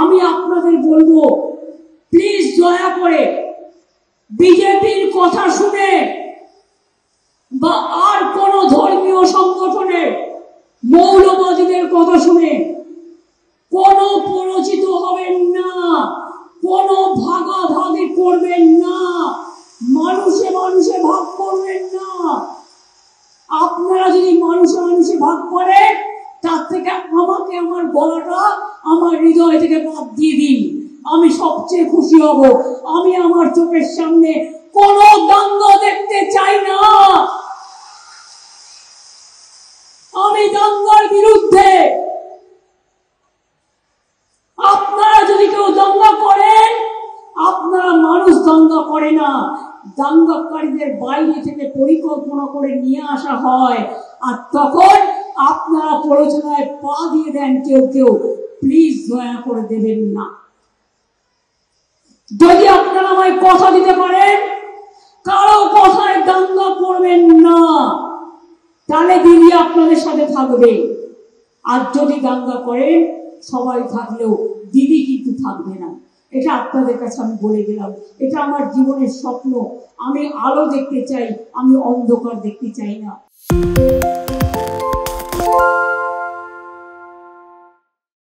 আমি আপনাদের বলবো, প্লিজ দয়া করে বিজেপির কথা শুনে বা আর কোন ধর্মীয় সংগঠনের মৌলবাদীদের কথা শুনে কোনো পরিচিত হবেন না, কোনো ভাগাভাগি করবেন না, মানুষে মানুষে ভাগ করবেন না। আপনারা যদি মানুষে মানুষে ভাগ করেন, তার থেকে আমাকে আমার গলাটা আমার হৃদয় থেকে বাদ দিয়ে দিন, আমি সবচেয়ে খুশি হব। আমি আমার চোখের সামনে কোনো দাঙ্গা দেখতে চাই না। আমি দাঙ্গার বিরুদ্ধে। আপনারা যদি কেউ দাঙ্গা করেন, আপনারা মানুষ দাঙ্গা করে না, দাঙ্গাকারীদের বাইরে থেকে পরিকল্পনা করে নিয়ে আসা হয়, আর তখন আপনারা প্ররোচনায় পা দিয়ে দেন কেউ কেউ। প্লিজ দয়া করে দেবেন না। যদি আপনারা আমায় কথা দিতে পারেন কারো কথায় দাঙ্গা করবেন না, তাহলে দিদি আপনাদের সাথে থাকবে। আর যদি দাঙ্গা করেন, সবাই থাকলেও দিদি কিন্তু থাকবে না। এটা আপনাদের কাছে আমি বলে গেলাম। এটা আমার জীবনের স্বপ্ন। আমি আলো দেখতে চাই, আমি অন্ধকার দেখতে চাই না।